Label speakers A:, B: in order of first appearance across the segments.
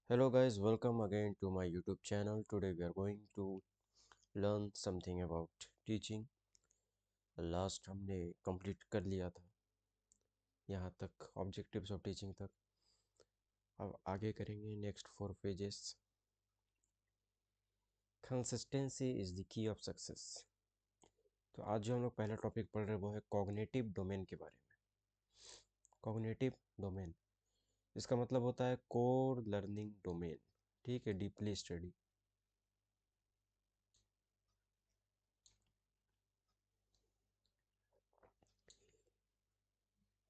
A: Hello guys, welcome again to my YouTube channel. Today we are going to learn something about teaching. Last हमने complete कर लिया था यहाँ तक objectives of teaching तक. अब आगे करेंगे next 4 pages. Consistency is the key of success. तो आज जो हम लोग पहला टॉपिक पढ़ रहे हैं वो है कॉग्निटिव डोमेन के बारे में. कॉग्निटिव डोमेन इसका मतलब होता है कोर लर्निंग डोमेन. ठीक है, deeply study.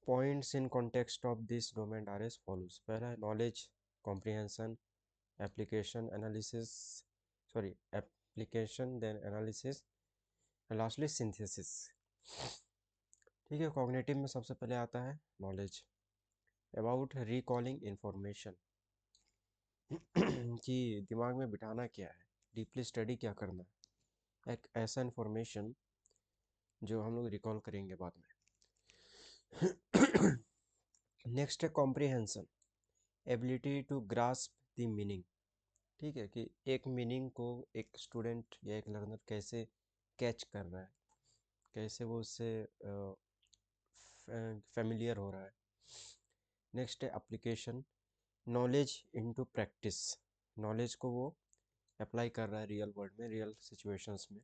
A: Points in context of this domain are as follows. पहला है knowledge, comprehension, application analysis, sorry, application then analysis and lastly synthesis. ठीक है, कॉग्निटिव में सबसे पहले आता है नॉलेज. अबाउट रिकॉलिंग इंफॉर्मेशन कि दिमाग में बिठाना क्या है, डीपली स्टडी क्या करना है, एक ऐसा इंफॉर्मेशन जो हम लोग रिकॉल करेंगे बाद में. नेक्स्ट है comprehension, ability to grasp the meaning. ठीक है, कि एक मीनिंग को एक स्टूडेंट या एक लर्नर कैसे कैच कर रहा है, कैसे वो उससे फेमिलियर हो रहा है. नेक्स्ट है application, knowledge into practice. Knowledge को वो अप्लाई कर रहा है रियल वर्ल्ड में, रियल सिचुएशंस में.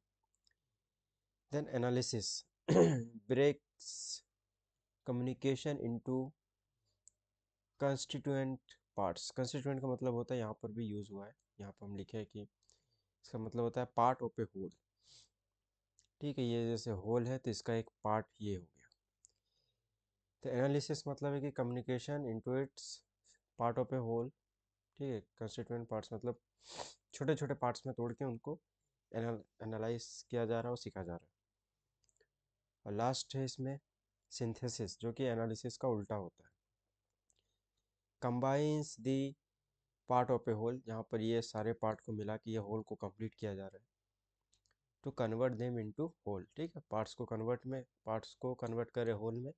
A: Then analysis, breaks communication into constituent parts. Constituent का मतलब होता है, यहाँ पर भी यूज़ हुआ है, यहाँ पर हम लिखे हैं कि इसका मतलब होता है पार्ट ऑफ ए होल. ठीक है, ये जैसे होल है तो इसका एक पार्ट ये हो गया. तो एनालिसिस मतलब है कि communication into its part of a whole. ठीक है, कंस्टिट्यूएंट पार्ट्स मतलब छोटे छोटे पार्ट्स में तोड़ के उनको एनालाइज किया जा रहा है और सीखा जा रहा है. और लास्ट है इसमें सिंथेसिस, जो कि एनालिसिस का उल्टा होता है. Combines the part of a whole, जहाँ पर ये सारे पार्ट को मिला के ये होल को कंप्लीट किया जा रहा है. To convert them into whole. ठीक है, पार्ट्स को कन्वर्ट करे होल में.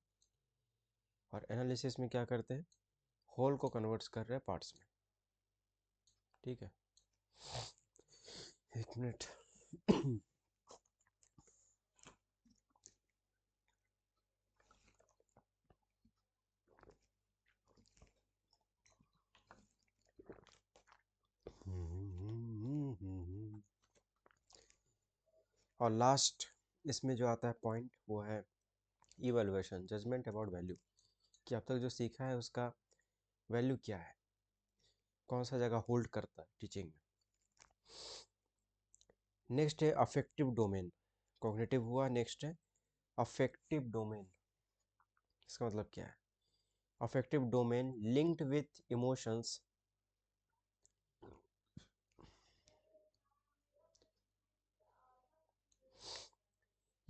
A: और एनालिसिस में क्या करते हैं, होल को कन्वर्ट्स कर रहे हैं पार्ट्स में. ठीक है, एक मिनट. और लास्ट इसमें जो आता है पॉइंट वो है इवैल्यूएशन, जजमेंट अबाउट वैल्यू. कि अब तक जो सीखा है उसका वैल्यू क्या है, कौन सा जगह होल्ड करता है टीचिंग में. नेक्स्ट है अफेक्टिव डोमेन. कॉग्निटिव हुआ, नेक्स्ट है अफेक्टिव डोमेन. इसका मतलब क्या है, affective domain linked with emotions.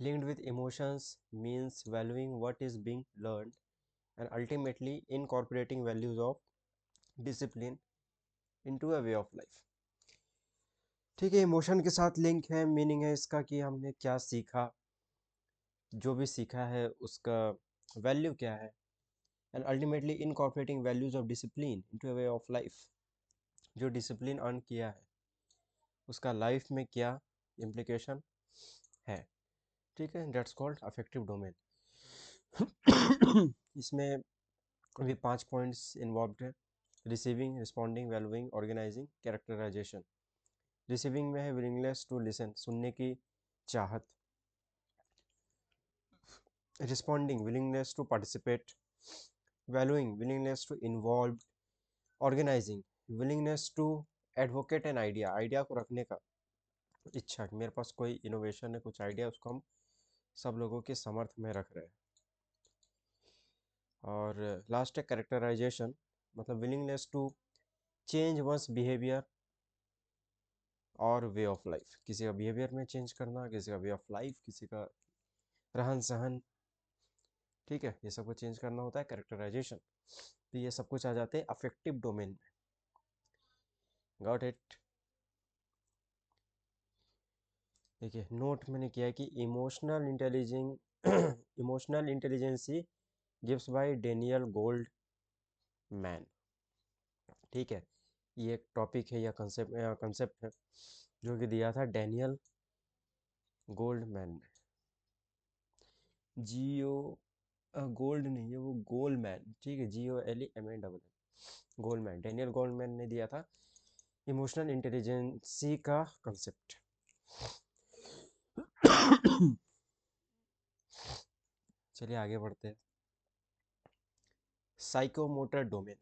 A: Linked with emotions means valuing what is being learned and ultimately incorporating values of discipline into a way of life. ठीक है, emotion के साथ लिंक है. मीनिंग है इसका कि हमने क्या सीखा, जो भी सीखा है उसका वैल्यू क्या है. And ultimately incorporating values of discipline into a way of life. जो डिसिप्लिन अर्न किया है उसका लाइफ में क्या इम्प्लीकेशन है. ठीक है, दैट्स कॉल्ड अफेक्टिव डोमेन. इसमें भी 5 पॉइंट्स इन्वॉल्व है. Receiving, responding, valuing, organising, characterisation. Receiving में है विलिंगनेस टू लिसन, सुनने की चाहत. Responding, willingness to participate. Valuing, willingness to involve. Organising, willingness to advocate an idea, idea को रखने का इच्छा कि मेरे पास कोई इनोवेशन है, कुछ आइडिया, उसको हम सब लोगों के समर्थ में रख रहे हैं. और लास्ट है कैरेक्टराइजेशन, मतलब willingness to change once behaviour और वे ऑफ लाइफ. किसी का बिहेवियर में चेंज करना, किसी का वे ऑफ लाइफ, किसी का रहन सहन. ठीक है, ये सब को चेंज करना होता है कैरेक्टराइजेशन. तो ये सब कुछ आ जाते हैं अफेक्टिव डोमेन में. Got it. देखिए, नोट मैंने किया है कि emotional intelligence gives by Daniel Goleman. ठीक है, ये एक टॉपिक है या कंसेप्ट है जो कि दिया था डैनियल गोल्डमैन ने। जियो गोल्ड नहीं है वो, गोल्डमैन, ठीक है, GOLEMAN, गोल्डमैन, डैनियल गोल्डमैन ने दिया था इमोशनल इंटेलिजेंसी का कंसेप्ट। चलिए आगे बढ़ते हैं। साइकोमोटर डोमेन,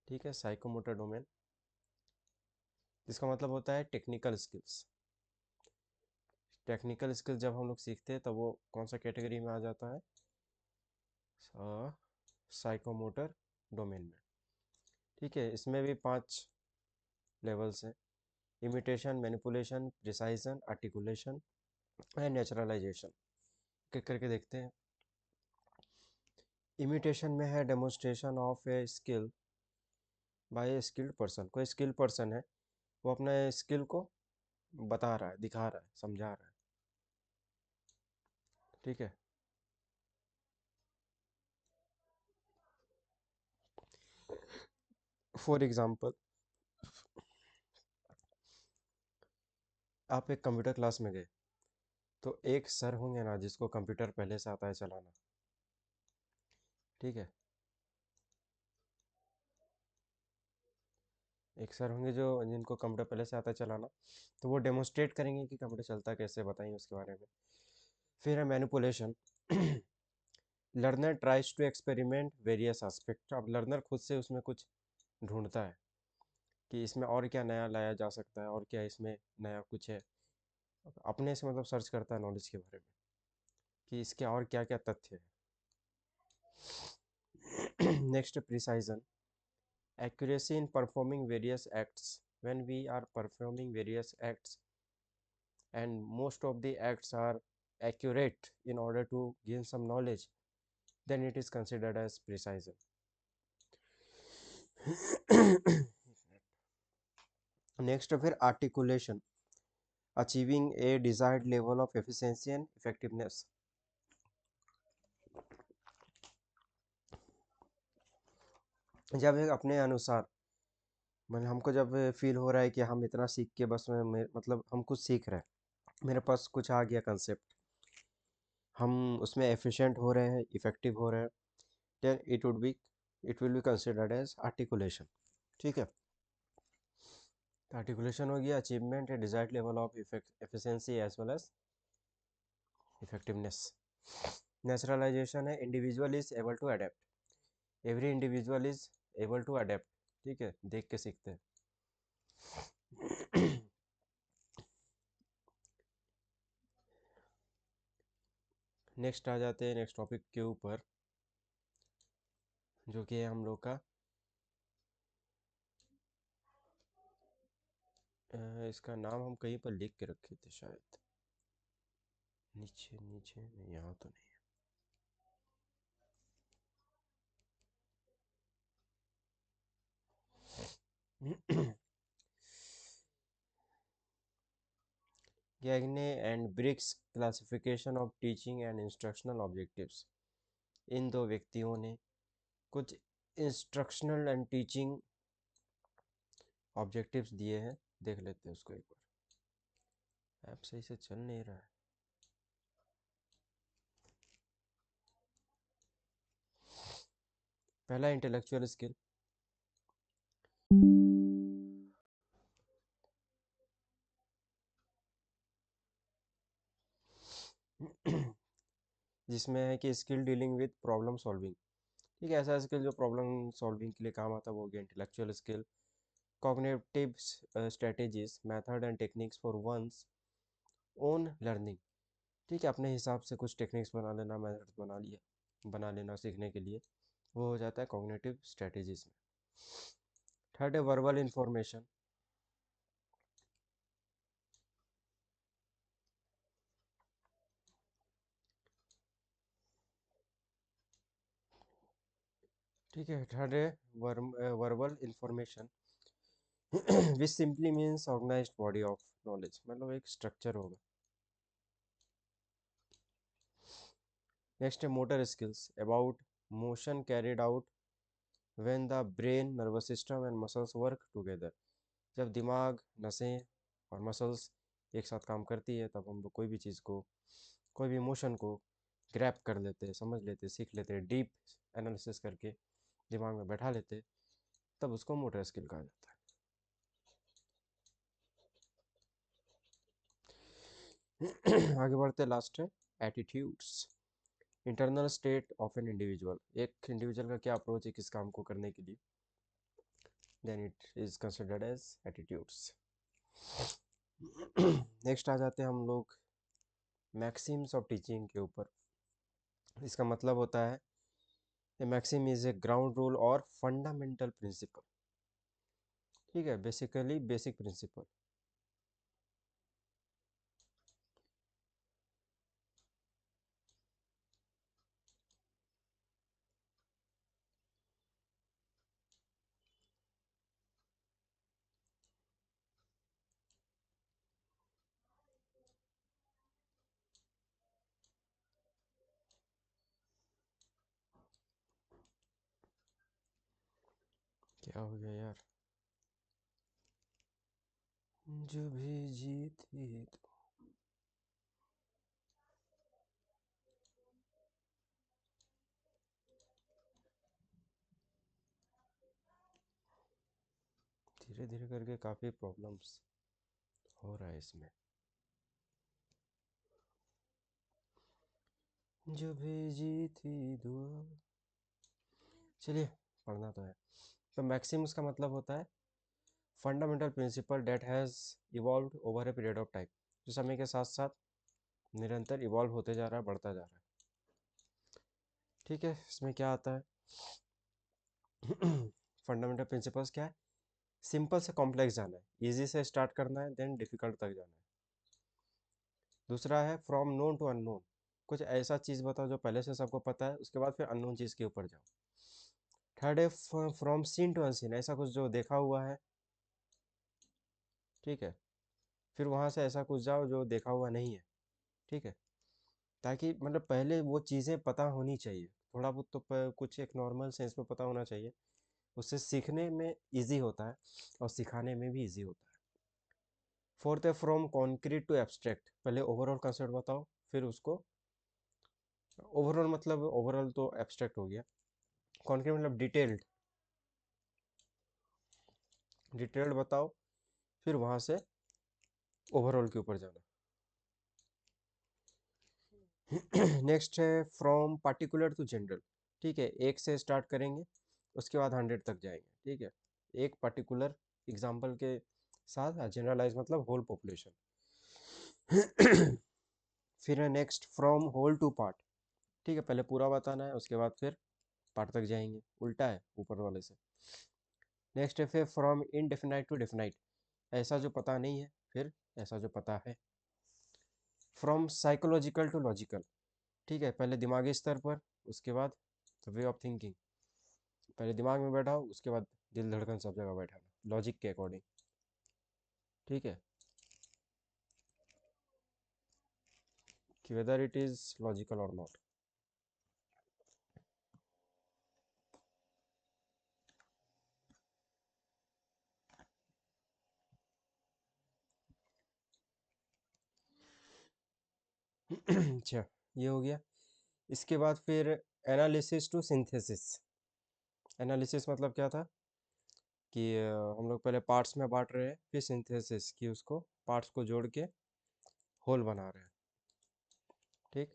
A: ठीक है, साइकोमोटर डोमेन, जिसका मतलब होता है टेक्निकल स्किल्स। टेक्निकल स्किल जब हम लोग सीखते हैं तब वो कौन सा कैटेगरी में आ जाता है? साइकोमोटर डोमेन में। ठीक है, इसमें भी 5 लेवल्स हैं: imitation, manipulation, precision, articulation and naturalisation. एक करके देखते हैं। इमिटेशन में है demonstration of a skill by a skilled person. कोई स्किल्ड पर्सन है, वो अपने स्किल को बता रहा है, दिखा रहा है, समझा रहा है, ठीक है। फॉर एग्जांपल, आप एक कंप्यूटर क्लास में गए, तो एक सर होंगे ना जिसको कंप्यूटर पहले से आता है चलाना, ठीक है। एक सर होंगे जो जिनको कंप्यूटर पहले से आता है चलाना, तो वो डेमोन्स्ट्रेट करेंगे कि कंप्यूटर चलता कैसे, बताएंगे उसके बारे में। फिर है manipulation. Learner tries to experiment various aspect. अब लर्नर खुद से उसमें कुछ ढूंढता है कि इसमें और क्या नया लाया जा सकता है, और क्या इसमें नया कुछ है, अपने से मतलब सर्च करता है नॉलेज के बारे में कि इसके और क्या क्या तथ्य है। Next, precision, accuracy in performing various acts. When we are performing various acts and most of the acts are accurate in order to gain some knowledge, then it is considered as precision. Next, फिर articulation, achieving a desired level of efficiency and effectiveness. जब एक अपने अनुसार, मतलब हमको जब feel हो रहा है कि हम इतना सीख के बस मतलब हम कुछ सीख रहे हैं, मेरे पास कुछ आ गया कंसेप्ट, हम उसमें एफिशिएंट हो रहे हैं, इफेक्टिव हो रहे हैं, then it will be considered as articulation, ठीक है। आर्टिकुलेशन हो गया अचीवमेंट है desired level of efficiency as well as effectiveness. Naturalisation है individual is able to adapt. Every individual is able to adapt, ठीक है, देख के सीखते हैं। नेक्स्ट आ जाते हैं नेक्स्ट टॉपिक के ऊपर, जो कि है हम लोग का इसका नाम हम कहीं पर लिख के रखे थे शायद, नीचे नीचे नहीं, यहाँ तो नहीं। Gagne and Briggs classification of teaching and instructional objectives. इन दो व्यक्तियों ने कुछ इंस्ट्रक्शनल एंड टीचिंग ऑब्जेक्टिव्स दिए हैं, देख लेते हैं उसको एक बार। ऐप सही से चल नहीं रहा है। पहला इंटेलेक्चुअल स्किल, जिसमें है कि skill dealing with problem solving. ठीक है, ऐसा स्किल जो प्रॉब्लम सॉल्विंग के लिए काम आता है वो हो गया intellectual skill. Cognitive strategies, method and techniques for one's own learning. ठीक है, अपने हिसाब से कुछ टेक्निक्स बना लेना, मेथड्स बना लेना सीखने के लिए, वो हो जाता है कॉग्निटिव स्ट्रेटेजीज में। थर्ड है वर्बल इंफॉर्मेशन। ठीक है, थर्ड है verbal information, which simply means organised body of knowledge, मतलब एक स्ट्रक्चर होगा। नेक्स्ट है motor skills, about motion carried out when the brain nervous system and muscles work together. जब दिमाग, नसें और मसल्स एक साथ काम करती है तब हम लोग कोई भी चीज़ को, कोई भी इमोशन को ग्रैप कर लेते हैं, समझ लेते हैं, सीख लेते हैं, डीप एनालिसिस करके दिमाग में बैठा लेते हैं, तब उसको मोटर स्किल कहा जाता है। आगे बढ़ते, लास्ट है attitudes, internal state of an individual. एक इंडिविजुअल का क्या अप्रोच है किस काम को करने के लिए, then it is considered as attitudes. Next आ जाते हैं हम लोग मैक्सिम्स ऑफ टीचिंग के ऊपर। इसका मतलब होता है a maxim is a ground rule और फंडामेंटल प्रिंसिपल। ठीक है, बेसिकली बेसिक प्रिंसिपल। क्या हो गया यार, जो भी जीत ही तो। धीरे धीरे करके काफ़ी प्रॉब्लम्स हो रहा है इसमें। जो भी जीत ही दुआ। चलिए, पढ़ना तो है। तो मैक्सिम्स का मतलब होता है fundamental principle that has evolve over a period of time, जो समय के साथ साथ निरंतर इवॉल्व होते जा रहा है, बढ़ता जा रहा है। ठीक है, इसमें क्या आता है? फंडामेंटल प्रिंसिपल्स क्या है? सिंपल से कॉम्प्लेक्स जाना है, इजी से स्टार्ट करना है, देन डिफिकल्ट तक जाना है। दूसरा है फ्रॉम नोन टू अननोन, कुछ ऐसा चीज़ बताओ जो पहले से सबको पता है, उसके बाद फिर अननोन चीज़ के ऊपर जाओ। थर्ड है फ्रॉम सीन टू अनसीन, ऐसा कुछ जो देखा हुआ है, ठीक है, फिर वहाँ से ऐसा कुछ जाओ जो देखा हुआ नहीं है। ठीक है, ताकि मतलब पहले वो चीज़ें पता होनी चाहिए, थोड़ा बहुत तो कुछ एक नॉर्मल सेंस में पता होना चाहिए, उससे सीखने में इजी होता है और सिखाने में भी इजी होता है। फोर्थ है फ्रॉम कॉन्क्रीट टू एब्स्ट्रैक्ट, पहले ओवरऑल कंसेप्ट बताओ, फिर उसको, ओवरऑल मतलब ओवरऑल तो एब्स्ट्रैक्ट हो गया, कॉन्क्रीट मतलब डिटेल्ड, डिटेल्ड बताओ, फिर वहाँ से ओवरऑल के ऊपर जाना। नेक्स्ट है फ्रॉम पार्टिकुलर टू जनरल, ठीक है, एक से स्टार्ट करेंगे, उसके बाद 100 तक जाएंगे। ठीक है, एक पर्टिकुलर एग्जाम्पल के साथ, जनरलाइज मतलब होल पॉपुलेशन। फिर है next from whole to part, ठीक है, पहले पूरा बताना है, उसके बाद फिर पार्ट तक जाएंगे, उल्टा है ऊपर वाले से। नेक्स्ट है फिर फ्रॉम इनडेफिनाइट टू डेफिनाइट, ऐसा जो पता नहीं है, फिर ऐसा जो पता है। फ्रॉम साइकोलॉजिकल टू लॉजिकल, ठीक है, पहले दिमागी स्तर पर, उसके बाद वे ऑफ थिंकिंग, पहले दिमाग में बैठाओ, उसके बाद दिल धड़कन सब जगह बैठाना लॉजिक के अकॉर्डिंग। ठीक है, कि वेदर इट इज लॉजिकल और नॉट। अच्छा, ये हो गया। इसके बाद फिर एनालिसिस टू सिंथेसिस। एनालिसिस मतलब क्या था कि हम लोग पहले पार्ट्स में बांट रहे हैं, फिर सिंथेसिस कि उसको पार्ट्स को जोड़ के होल बना रहे हैं। ठीक,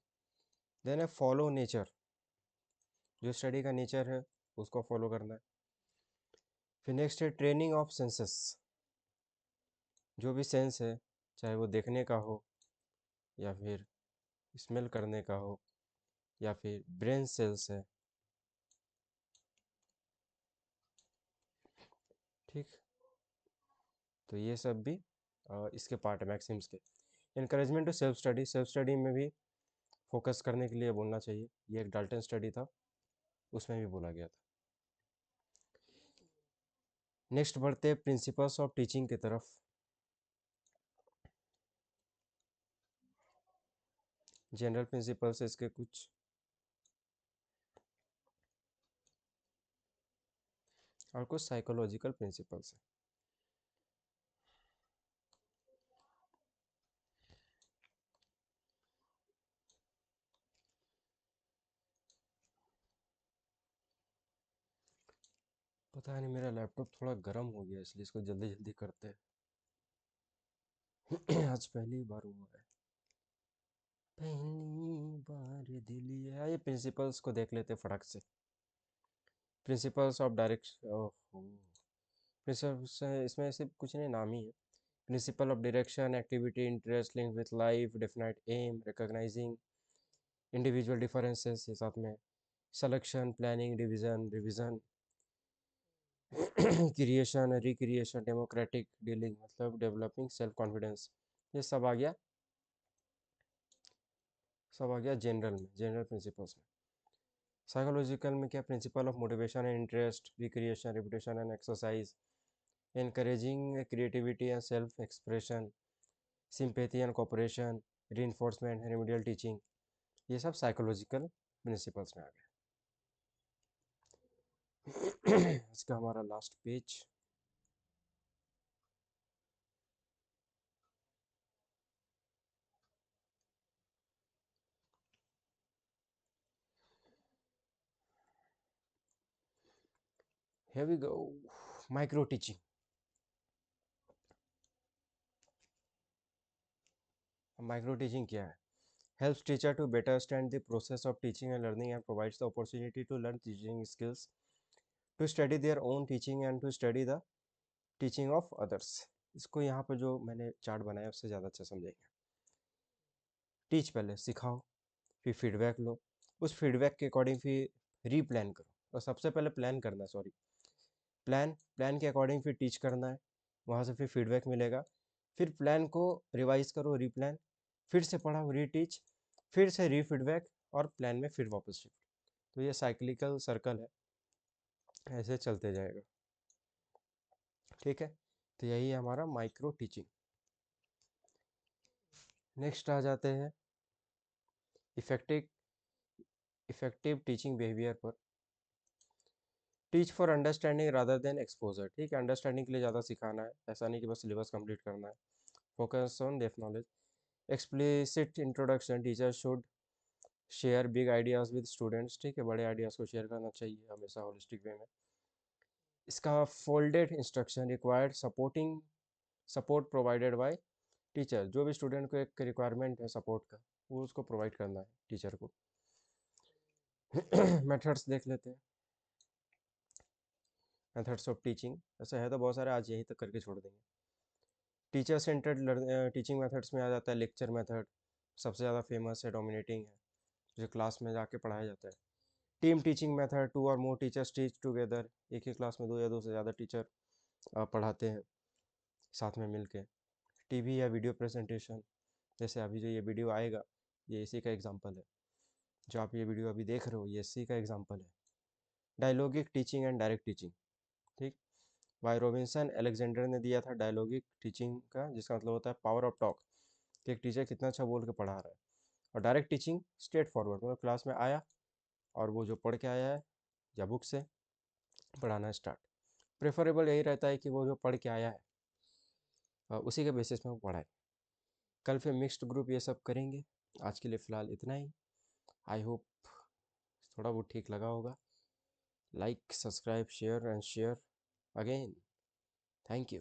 A: देन है फॉलो नेचर, जो स्टडी का नेचर है उसको फॉलो करना है। फिर नेक्स्ट है ट्रेनिंग ऑफ सेंसेस, जो भी सेंस है, चाहे वो देखने का हो, या फिर स्मेल करने का हो, या फिर ब्रेन सेल्स है। ठीक, तो ये सब भी इसके पार्ट है मैक्सिम्स के। Encouragement to self study, self study में भी फोकस करने के लिए बोलना चाहिए, ये एक डाल्टन स्टडी था, उसमें भी बोला गया था। नेक्स्ट बढ़ते हैं प्रिंसिपल्स ऑफ टीचिंग की तरफ। जनरल प्रिंसिपल्स इसके कुछ, और कुछ साइकोलॉजिकल प्रिंसिपल्स हैं। पता नहीं मेरा लैपटॉप थोड़ा गर्म हो गया इसलिए इसको जल्दी जल्दी करते हैं। आज पहली बार हुआ है, पहली बार दिल ये प्रिंसिपल्स को देख लेते फटक से। प्रिंसिपल्स ऑफ डायरेक्शन, प्रिंसिपल्स इसमें सिर्फ कुछ नहीं, नाम ही है। Principle of direction, activity, interest link with life, definite aim, recognising individual differences, ये साथ में selection, planning, division, revision, creation, recreation, democratic dealing मतलब डेवलपिंग सेल्फ कॉन्फिडेंस। ये सब आ गया जनरल में, जनरल प्रिंसिपल्स में। साइकोलॉजिकल में क्या, principle of motivation and interest, recreation, repetition and exercise, encouraging creativity and self expression, sympathy and cooperation, reinforcement, remedial teaching, ये सब साइकोलॉजिकल प्रिंसिपल्स में आ गए। इसका हमारा last page. Here we go. Micro teaching. Micro teaching क्या है? Helps teacher to better understand the process of teaching and learning and provides the opportunity to learn teaching skills, to study their own teaching and to study the teaching of others। इसको यहाँ पर जो मैंने chart बनाया उससे ज़्यादा अच्छा समझेंगे। टीच पहले सिखाओ, फिर फीडबैक लो, उस फीडबैक के अकॉर्डिंग फिर रीप्लान करो। और सबसे पहले प्लान करना, सॉरी, प्लान के अकॉर्डिंग फिर टीच करना है, वहाँ से फिर फीडबैक मिलेगा, फिर प्लान को रिवाइज करो, रीप्लान, फिर से पढ़ाओ, रीटीच, फिर से री फीडबैक, और प्लान में फिर वापस शिफ्ट। तो ये साइक्लिकल सर्कल है, ऐसे चलते जाएगा। ठीक है, तो यही है हमारा माइक्रो टीचिंग। नेक्स्ट आ जाते हैं इफेक्टिव इफेक्टिव टीचिंग बिहेवियर पर। Teach for understanding rather than exposure. ठीक है, अंडरस्टैंडिंग के लिए ज़्यादा सिखाना है, ऐसा नहीं कि बस सिलेबस कंप्लीट करना है। Focus on depth knowledge. Explicit introduction, teacher should share big ideas with students. ठीक है, बड़े आइडियाज़ को शेयर करना चाहिए हमेशा होलिस्टिक वे में। इसका folded instruction, required support provided by teacher. जो भी स्टूडेंट को एक रिक्वायरमेंट है सपोर्ट का, वो उसको प्रोवाइड करना है टीचर को। मेथड्स देख लेते हैं, मेथड्स ऑफ टीचिंग। ऐसा है तो बहुत सारे, आज यहीं तक करके छोड़ देंगे। टीचर सेंटर्ड टीचिंग मेथड्स में आ जाता है लेक्चर मेथड, सबसे ज़्यादा फेमस है, डोमिनेटिंग है, जो क्लास में जाके पढ़ाया जाता है। टीम टीचिंग मेथड, 2 और मोर टीचर्स टीच टुगेदर। एक ही क्लास में 2 या 2 से ज़्यादा टीचर पढ़ाते हैं साथ में मिलके। टीवी या वीडियो प्रेजेंटेशन, जैसे अभी जो ये वीडियो आएगा, ये इसी का एग्जांपल है। जो आप ये वीडियो अभी देख रहे हो, ये इसी का एग्जांपल है। डायलॉगिक टीचिंग एंड डायरेक्ट टीचिंग। ठीक, वाई रॉबिन्सन एलेक्जेंडर ने दिया था डायलॉगिक टीचिंग का, जिसका मतलब होता है पावर ऑफ टॉक, कि एक टीचर कितना अच्छा बोल के पढ़ा रहा है। और डायरेक्ट टीचिंग स्ट्रेट फॉरवर्ड, मतलब क्लास में आया और वो जो पढ़ के आया है या बुक से पढ़ाना स्टार्ट। प्रेफरेबल यही रहता है कि वो जो पढ़ के आया है उसी के बेसिस में वो पढ़ाए। कल फिर मिक्स्ड ग्रुप ये सब करेंगे। आज के लिए फ़िलहाल इतना ही। आई होप थोड़ा बहुत ठीक लगा होगा। Like, subscribe, share and share again. Thank you.